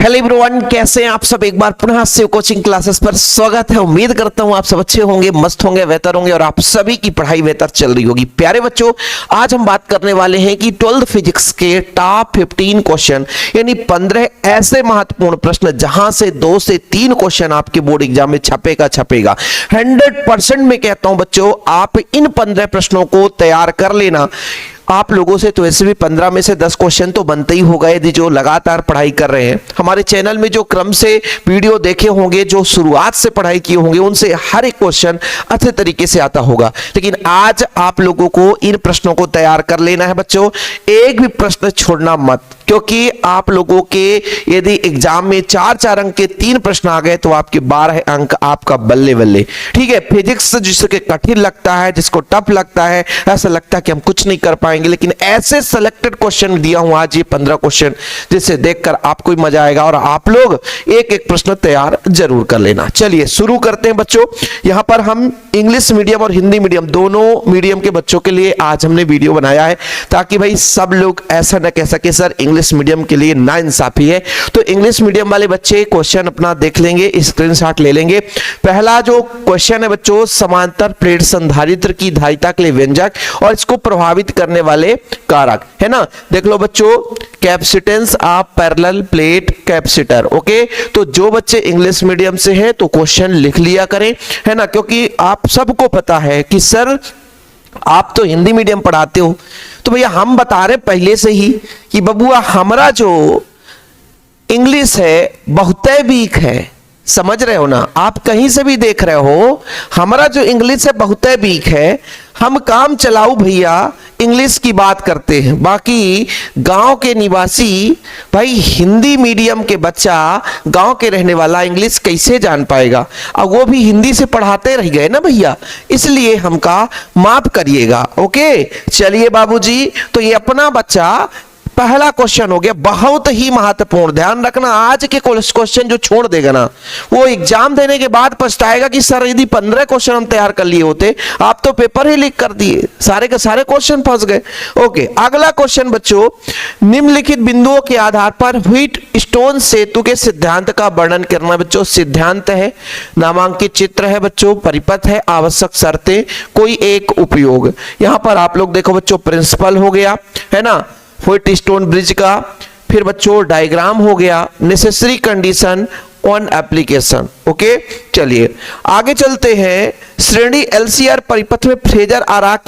Hello everyone, कैसे हैं आप सब। एक बार पुनः शिव कोचिंग क्लासेस पर स्वागत है। उम्मीद करता हूं आप सब अच्छे होंगे, मस्त होंगे, बेहतर होंगे और आप सभी की पढ़ाई बेहतर चल रही होगी। प्यारे बच्चों, आज हम बात करने वाले हैं कि 12th फिजिक्स के टॉप 15 क्वेश्चन, यानी 15 ऐसे महत्वपूर्ण प्रश्न जहां से 2 से 3 क्वेश्चन आपके बोर्ड एग्जाम में छपेगा 100% मैं कहता हूं बच्चों, आप इन 15 प्रश्नों को तैयार कर लेना। आप लोगों से तो वैसे भी 15 में से 10 क्वेश्चन तो बनते ही होगा यदि जो लगातार पढ़ाई कर रहे हैं। हमारे चैनल में जो क्रम से वीडियो देखे होंगे, जो शुरुआत से पढ़ाई किए होंगे, उनसे हर एक क्वेश्चन अच्छे तरीके से आता होगा। लेकिन आज आप लोगों को इन प्रश्नों को तैयार कर लेना है बच्चों, एक भी प्रश्न छोड़ना मत, क्योंकि आप लोगों के यदि एग्जाम में 4 अंक के 3 प्रश्न आ गए तो आपके 12 अंक आपका बल्ले बल्ले। ठीक है, फिजिक्स जिसके कठिन लगता है, जिसको टफ लगता है, ऐसा लगता है कि हम कुछ नहीं कर पाएंगे, लेकिन ऐसे सेलेक्टेड क्वेश्चन दिया हूं आज, ये 15 क्वेश्चन, जिसे देखकर आपको ही मजा आएगा और आप लोग एक एक प्रश्न तैयार जरूर कर लेना। चलिए शुरू करते हैं बच्चों। यहां पर हम इंग्लिश मीडियम और हिंदी मीडियम दोनों मीडियम के बच्चों के लिए आज हमने वीडियो बनाया है, ताकि भाई सब लोग ऐसा ना कह सके सर इंग्लिश मीडियम के लिए नाइंसाफी है। तो इंग्लिश मीडियम वाले बच्चे क्वेश्चन अपना देख लेंगे, स्क्रीनशॉट ले लेंगे। पहला जो क्वेश्चन है बच्चों, समांतर प्लेट संधारित्र की धारिता के लिए व्यंजक और इसको प्रभावित करने वाले कारक, है ना। देख लो बच्चों, capacitance of parallel plate capacitor. Okay, तो जो बच्चे इंग्लिश मीडियम से हैं तो क्वेश्चन लिख लिया करें, है ना, क्योंकि आप सबको पता है कि सर आप तो हिंदी मीडियम पढ़ाते हो, तो भैया हम बता रहे पहले से ही कि बबुआ हमारा जो इंग्लिश है बहुत वीक है। समझ रहे हो ना, आप कहीं से भी देख रहे हो, हमारा जो इंग्लिश है बहुत वीक है। हम काम चलाऊ भैया इंग्लिश की बात करते हैं, बाकी गांव के निवासी भाई हिंदी मीडियम के बच्चा, गांव के रहने वाला इंग्लिश कैसे जान पाएगा। अब वो भी हिंदी से पढ़ाते रह गए ना भैया, इसलिए हमका माफ करिएगा। ओके, चलिए बाबूजी, तो ये अपना बच्चा पहला क्वेश्चन हो गया, बहुत ही महत्वपूर्ण। ध्यान रखना, आज के क्वेश्चन जो छोड़ देगा ना, वो एग्जाम देने के बाद पछताएगा कि सर यदि 15 क्वेश्चन हम तैयार कर लिए होते, आप तो पेपर ही लीक कर दिए, सारे के सारे क्वेश्चन फंस गए। ओके, अगला क्वेश्चन बच्चों, निम्नलिखित बिंदुओं के आधार पर व्हीट स्टोन सेतु के सिद्धांत का वर्णन करना। बच्चों सिद्धांत है, नामांकित चित्र है बच्चों, परिपथ है, आवश्यक शर्तें, कोई एक उपयोग। यहां पर आप लोग देखो बच्चों, प्रिंसिपल हो गया, है ना, व्हीट स्टोन ब्रिज का, फिर बच्चों डायग्राम हो गया, necessary condition on application. Okay, चलिए आगे चलते हैं। श्रेणी एलसीआर परिपथ में फेजर आरेख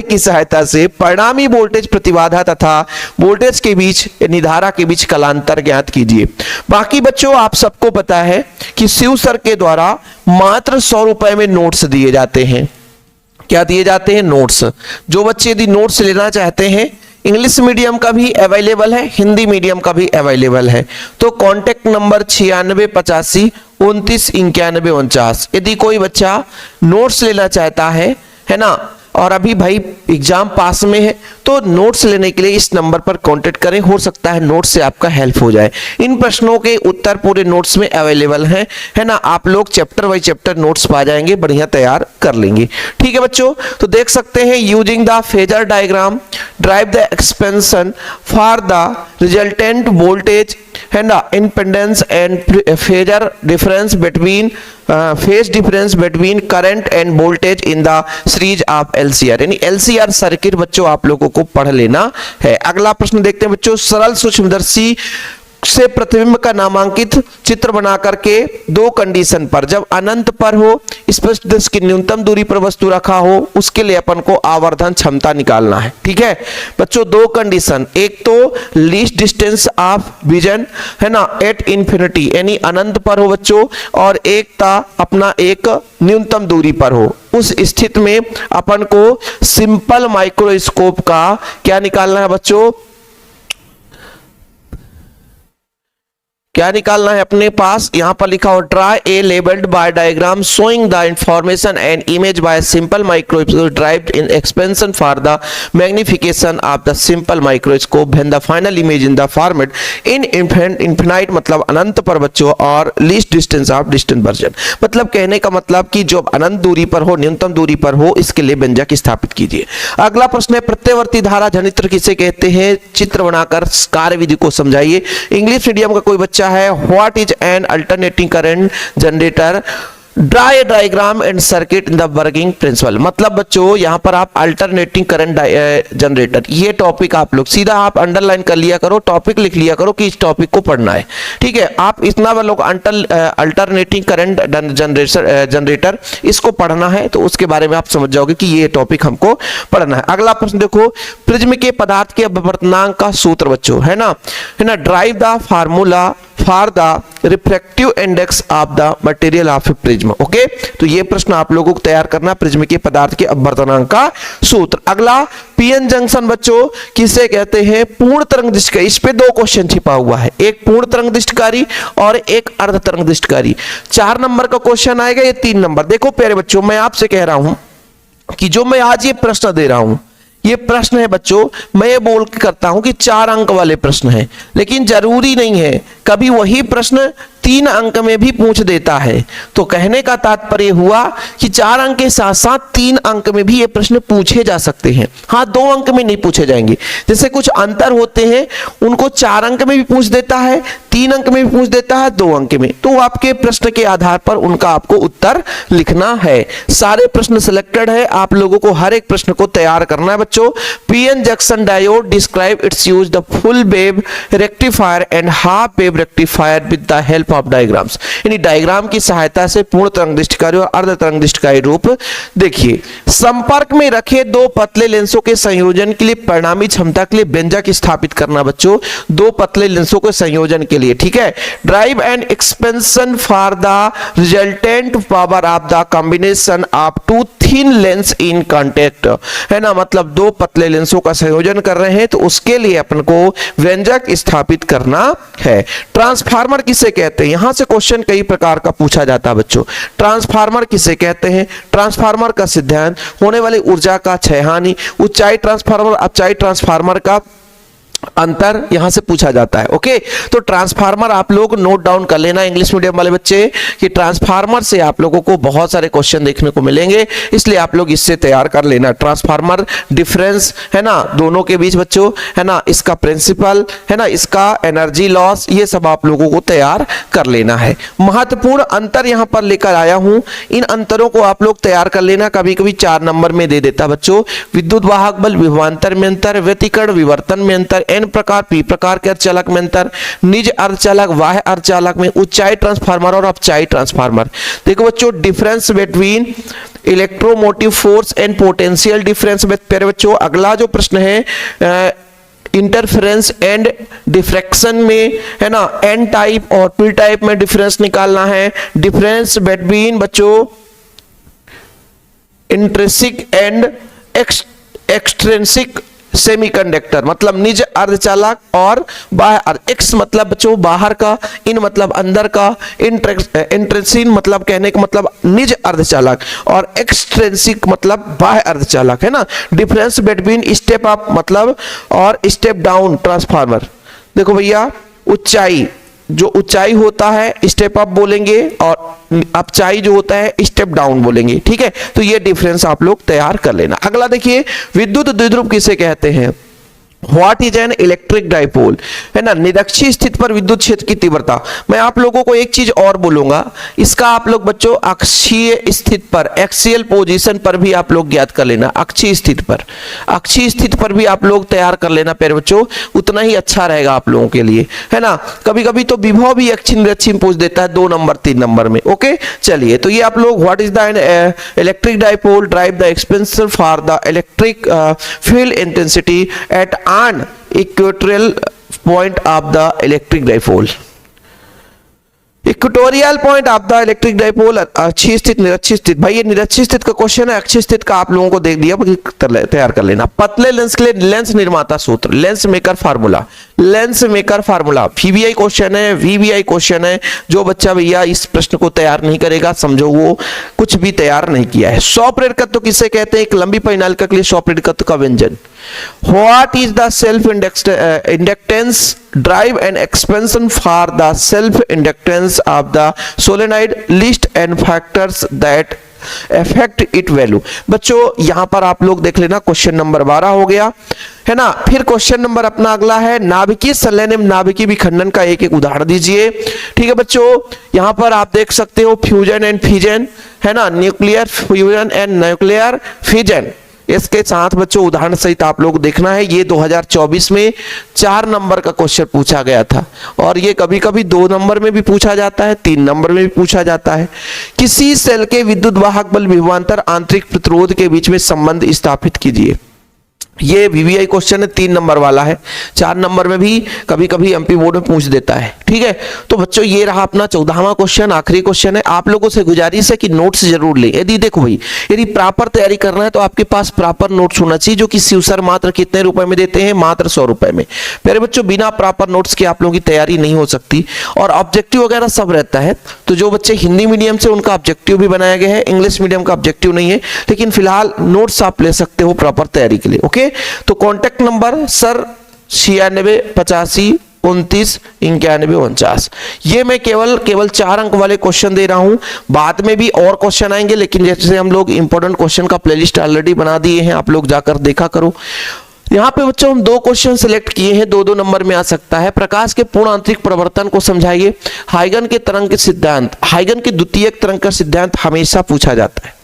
की सहायता से परिणामी वोल्टेज प्रतिबाधा तथा वोल्टेज के बीच निधारा के बीच कलांतर ज्ञात कीजिए। बाकी बच्चों आप सबको पता है कि शिव सर के द्वारा मात्र 100 रुपए में नोट्स दिए जाते हैं। क्या दिए जाते हैं? नोट्स। जो बच्चे यदि नोट्स लेना चाहते हैं, इंग्लिश मीडियम का भी अवेलेबल है, हिंदी मीडियम का भी अवेलेबल है, तो कॉन्टेक्ट नंबर 9685 29 91 49। यदि कोई बच्चा नोट्स लेना चाहता है ना, और अभी भाई एग्जाम पास में है, तो नोट्स लेने के लिए इस नंबर पर कांटेक्ट करें, हो सकता है नोट्स से आपका हेल्प हो जाए। इन प्रश्नों के उत्तर पूरे नोट्स में अवेलेबल हैं, है ना, आप लोग चैप्टर बाय चैप्टर नोट्स पा जाएंगे, बढ़िया तैयार कर लेंगे। ठीक है बच्चों, तो देख सकते हैं, using the phasor diagram drive the expansion for the resultant voltage, है ना, impedance and phasor difference between phase difference between current end voltage in the series of LCR. यानी एलसीआर सर्किट बच्चों आप लोगों को पढ़ लेना है। अगला प्रश्न देखते हैं बच्चों, सरल सूक्ष्मदर्शी से प्रतिबिंब का नामांकित चित्र बना करके दो कंडीशन पर, जब अनंत पर हो, स्पष्ट दृश्य की न्यूनतम दूरी पर वस्तु रखा हो, उसके लिए अपन को आवर्धन क्षमता निकालना है। ठीक है बच्चों, दो कंडीशन, एक तो लीस्ट डिस्टेंस ऑफ विजन, है ना, एट इंफिनिटी यानी अनंत पर हो बच्चों, और एक था अपना एक न्यूनतम दूरी पर हो। उस स्थिति में अपन को सिंपल माइक्रोस्कोप का क्या निकालना है बच्चों, क्या निकालना है अपने पास, यहां पर लिखा हो draw a labelled by diagram showing the information and image by simple microscope derived in expansion for the magnification of the simple microscope when the final image in the format in infinite मतलब अनंत पर बच्चों और least distance of distant version, मतलब कहने का मतलब कि जो अनंत दूरी पर हो, न्यूनतम दूरी पर हो, इसके लिए व्यंजक स्थापित कीजिए। अगला प्रश्न है प्रत्यवर्ती धारा जनित्र किसे कहते हैं, चित्र बनाकर कार्य विधि को समझाइए। इंग्लिश मीडियम का कोई बच्चा है, what is an alternating current generator, draw a diagram and circuit in the working principle, मतलब बच्चों यहां पर आप अल्टरनेटिंग करंट जनरेटर, ये टॉपिक आप लोग सीधा आप अंडरलाइन कर लिया करो, टॉपिक लिख लिया करो कि इस टॉपिक को पढ़ना है, ठीक है। आप इतना लोग अल्टरनेटिंग करंट जनरेटर इसको पढ़ना है तो उसके बारे में आप समझ जाओगे कि ये टॉपिक हमको पढ़ना है। अगला प्रश्न देखो, प्रिज्म के पदार्थ के अपवर्तनांक का सूत्र बच्चों, है ना, drive the formula for the refractive index of the material of A prism. Okay, तो ये प्रश्न आप लोगों को तैयार करना, प्रिज्म के पदार्थ के अपवर्तनांक का सूत्र। अगला पीएन जंक्शन बच्चों किसे कहते हैं, पूर्ण तरंग दृष्टिकारी, इस पे दो क्वेश्चन छिपा हुआ है, एक पूर्ण तरंग दृष्टिकारी और एक अर्ध तरंग दृष्टिकारी। 4 नंबर का क्वेश्चन आएगा, ये 3 नंबर। देखो प्यारे बच्चों, मैं आपसे कह रहा हूं कि जो मैं आज ये प्रश्न दे रहा हूं, ये प्रश्न है बच्चों, मैं ये बोल के करता हूं कि 4 अंक वाले प्रश्न हैं, लेकिन जरूरी नहीं है, कभी वही प्रश्न 3 अंक में भी पूछ देता है। तो कहने का तात्पर्य हुआ कि 4 अंक के साथ साथ 3 अंक में भी ये प्रश्न पूछे जा सकते हैं। हाँ, 2 अंक में नहीं पूछे जाएंगे, जैसे कुछ अंतर होते हैं उनको 4 अंक में भी पूछ देता है, 3 अंक में भी पूछ देता है, 2 अंक में। तो आपके प्रश्न के आधार पर उनका आपको उत्तर लिखना है। सारे प्रश्न सिलेक्टेड है, आप लोगों को हर एक प्रश्न को तैयार करना है बच्चों। PN junction diode describe it's use the full wave rectifier and half wave rectifier with the help of diagrams, यानी डायग्राम की सहायता से पूर्ण तरंग दृष्टिकारी और अर्ध तरंग दृष्टिकारी रूप देखिए। संपर्क में रखे 2 पतले लेंसों के संयोजन के लिए परिणामी क्षमता के लिए व्यंजक स्थापित करना बच्चों, 2 पतले लेंसों के संयोजन के लिए, ठीक है। Drive and expansion for the resultant power of the combination of 2 thin lens in contact, है ना, मतलब 2 पतले लेंसों का संयोजन कर रहे हैं तो उसके लिए अपन को व्यंजक स्थापित करना है। ट्रांसफार्मर किसे कहते हैं, यहां से क्वेश्चन कई प्रकार का पूछा जाता है बच्चों। ट्रांसफार्मर किसे कहते हैं, ट्रांसफार्मर का सिद्धांत, होने वाली ऊर्जा का क्षय हानि, ऊंचाई ट्रांसफार्मर अपचाई ट्रांसफार्मर का अंतर यहां से पूछा जाता है। ओके, तो ट्रांसफार्मर आप लोग नोट डाउन कर लेना इंग्लिश मीडियम वाले बच्चे कि ट्रांसफार्मर से आप लोगों को बहुत सारे क्वेश्चन देखने को मिलेंगे, इसलिए आप लोग इससे तैयार कर लेना। ट्रांसफार्मर डिफरेंस, है ना, दोनों के बीच बच्चों, है ना, इसका प्रिंसिपल, है ना, इसका एनर्जी लॉस, ये सब आप लोगों को तैयार कर लेना है। महत्वपूर्ण अंतर यहां पर लेकर आया हूं, इन अंतरों को आप लोग तैयार कर लेना। कभी कभी 4 नंबर में दे देता बच्चों। विद्युत वाहक बल विभवांतर में अंतर, व्यतिकरण विवर्तन में अंतर, एन प्रकार पी प्रकार के अर्धचालक में अंतर, निज अर्धचालक बाह्य अर्धचालक में, ऊंचाई ट्रांसफार्मर और अपचाई ट्रांसफार्मर। देखो बच्चों, difference between electromotive force and potential difference. प्यारे बच्चों, अगला जो प्रश्न है इंटरफेरेंस एंड डिफ्रैक्शन में, है ना, एन टाइप और पी टाइप में डिफरेंस निकालना है। डिफरेंस बिटवीन बच्चों इंट्रिंसिक एंड एक्सट्रिंसिक सेमीकंडक्टर, मतलब निज अर्धचालक और बाह्य एक्स मतलब बच्चों बाहर का, इन मतलब अंदर का, इंट्रिंसिक मतलब कहने का मतलब निज अर्धचालक और एक्सट्रिंसिक मतलब बाह्य अर्धचालक, है ना। डिफरेंस बिटवीन स्टेप अप मतलब और स्टेप डाउन ट्रांसफार्मर। देखो भैया, ऊंचाई, जो ऊंचाई होता है स्टेप अप बोलेंगे और अपचाई जो होता है स्टेप डाउन बोलेंगे, ठीक है। तो ये डिफरेंस आप लोग तैयार कर लेना। अगला देखिए, विद्युत द्विध्रुव किसे कहते हैं, what is an electric dipole, है ना, निरक्षीय स्थिति पर विद्युत क्षेत्र की तीव्रता। मैं आप लोगों को एक चीज और बोलूंगा, इसका आप लोग बच्चों अक्षीय स्थिति पर, एक्सियल पोजीशन पर भी आप लोग ज्ञात कर लेना। अक्षीय स्थिति पर, अक्षीय स्थिति पर भी आप लोग तैयार कर लेना प्यारे बच्चों, उतना ही अच्छा रहेगा आप लोगों के लिए, है ना। कभी कभी तो विभव भी अक्षीय निरक्षीय पूछ देता है 2 नंबर 3 नंबर में। ओके, चलिए, तो ये आप लोग what is the electric dipole, drive the expansion for the electric field intensity at an equatorial point of the electric dipole। Equatorial point of the electric dipole, अच्छी स्थित निरक्षी स्थित। भाई ये निरक्षी स्थित का क्वेश्चन है, अक्षी स्थित का आप लोगों को देख दिया, तैयार कर लेना। पतले लेंस के लिए लेंस निर्माता सूत्र, lens maker formula, lens maker formula. VVI question है, वीवीआई क्वेश्चन है। जो बच्चा भैया इस प्रश्न को तैयार नहीं करेगा समझो वो कुछ भी तैयार नहीं किया है। सौ प्रेरकत्व किसे कहते हैं? एक लंबी परिनालिका के लिए सौ प्रेरकत्व का व्यंजन। What is the self inductance drive and expansion for the self inductance of the solenoid? List and factors that affect its value। बच्चों यहां पर आप लोग देख लेना, क्वेश्चन नंबर 12 हो गया है ना। फिर क्वेश्चन नंबर अपना अगला है नाभिकीय संलयन एवं नाभिकीय विखंडन का एक एक उदाहरण दीजिए। ठीक है बच्चों, यहां पर आप देख सकते हो फ्यूजन एंड फिजन है ना, nuclear fusion and nuclear fission. इसके साथ बच्चों उदाहरण सहित आप लोग देखना है। ये 2024 में 4 नंबर का क्वेश्चन पूछा गया था और ये कभी कभी 2 नंबर में भी पूछा जाता है, 3 नंबर में भी पूछा जाता है। किसी सेल के विद्युत वाहक बल विभवांतर आंतरिक प्रतिरोध के बीच में संबंध स्थापित कीजिए। ये वीवीआई क्वेश्चन है, 3 नंबर वाला है, 4 नंबर में भी कभी कभी एमपी बोर्ड में पूछ देता है। ठीक है, तो बच्चों ये रहा अपना 14वां क्वेश्चन, आखिरी क्वेश्चन है। आप लोगों से गुजारिश है कि नोट्स जरूर लें। यदि देखो भाई, यदि प्रॉपर तैयारी करना है तो आपके पास प्रॉपर नोट्स होना चाहिए, जो कि शिवसर मात्र कितने रुपए में देते हैं? मात्र 100 रुपए में। प्यारे बच्चों बिना प्रॉपर नोट्स के आप लोगों की तैयारी नहीं हो सकती और ऑब्जेक्टिव वगैरह सब रहता है। तो जो बच्चे हिंदी मीडियम से उनका ऑब्जेक्टिव भी बनाया गया है, इंग्लिश मीडियम का ऑब्जेक्टिव नहीं है, लेकिन फिलहाल नोट्स आप ले सकते हो प्रॉपर तैयारी के लिए। ओके, तो कॉन्टैक्ट नंबर सर 96 85 29 91 49। ये मैं केवल 4 अंक वाले क्वेश्चन दे रहा हूं, बाद में भी और क्वेश्चन आएंगे, लेकिन जैसे हम लोग इंपॉर्टेंट क्वेश्चन का प्लेलिस्ट ऑलरेडी बना दिए हैं, आप लोग जाकर देखा करो। यहाँ पे बच्चों हम 2 क्वेश्चन सिलेक्ट किए हैं, 2-2 नंबर में आ सकता है। प्रकाश के पूर्ण आंतरिक प्रवर्तन को समझाइए। हाइगन के तरंग के सिद्धांत, हाइगन के द्वितीयक तरंग का सिद्धांत हमेशा पूछा जाता है।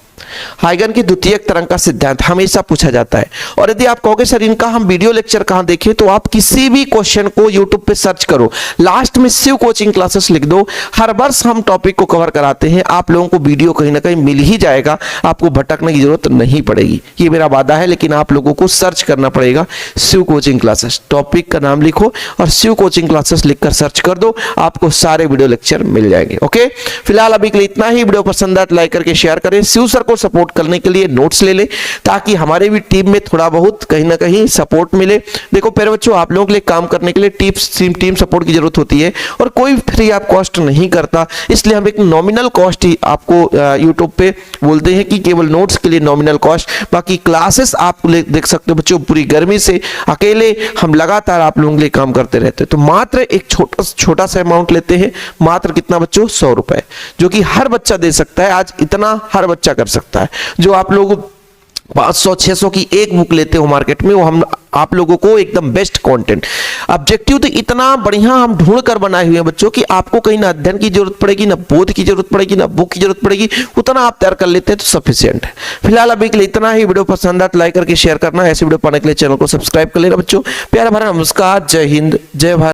हाइगन की द्वितीयक तरंग का सिद्धांत हमेशा पूछा जाता है। और यदि आप कहोगे सर इनका हम वीडियो लेक्चर कहां देखें, तो आप किसी भी क्वेश्चन को यूट्यूब पे सर्च करो, लास्ट में शिव कोचिंग क्लासेस लिख दो। हर वर्ष हम टॉपिक को कवर कराते हैं, आप लोगों को वीडियो कहीं ना कहीं मिल ही जाएगा, आपको भटकने की जरूरत नहीं पड़ेगी। ये मेरा वादा है, लेकिन आप लोगों को सर्च करना पड़ेगा शिव कोचिंग क्लासेस। टॉपिक का नाम लिखो और शिव कोचिंग क्लासेस लिखकर सर्च कर दो, आपको सारे वीडियो लेक्चर मिल जाएंगे। ओके, फिलहाल अभी के लिए इतना ही। वीडियो पसंद आए तो लाइक करके शेयर करें। शिव सर को सपोर्ट करने के लिए नोट्स ले ले, ताकि हमारे भी टीम में थोड़ा बहुत कहीं ना कहीं सपोर्ट मिले। देखो प्यारे बच्चों, आप लोगों के लिए काम करने के लिए टीम सपोर्ट की जरूरत होती है और कोई फ्री आप कॉस्ट नहीं करता, इसलिए हम एक नॉमिनल कॉस्ट ही आपको यूट्यूब पे बोलते हैं कि केवल नोट्स के लिए नॉमिनल कॉस्ट, बाकी क्लासेस आप देख सकते हो बच्चों। पूरी गर्मी से अकेले हम लगातार आप लोगों के लिए काम करते रहते हैं, तो मात्र एक छोटा सा अमाउंट लेते हैं, मात्र कितना बच्चों? 100 रुपए, जो कि हर बच्चा दे सकता है। आज इतना हर बच्चा कर सकता है। जो आप लोग 500-600 की एक बुक लेते हो मार्केट में, वो हम आप लोगों को एकदम बेस्ट कंटेंट, ऑब्जेक्टिव तो इतना बढ़िया हम ढूंढ कर बनाए हुए हैं बच्चों कि आपको कहीं ना अध्ययन की जरूरत पड़ेगी, ना बोध की जरूरत पड़ेगी, ना बुक की जरूरत पड़ेगी। उतना आप तैयार कर लेते हैं तो सफिशिएंट है। फिलहाल अभी के लिए इतना ही। वीडियो पसंद आए तो लाइक करके शेयर करना, ऐसे वीडियो पाने के लिए चैनल को सब्सक्राइब कर लेना बच्चों। प्यारा भरा नमस्कार, जय हिंद, जय भारत।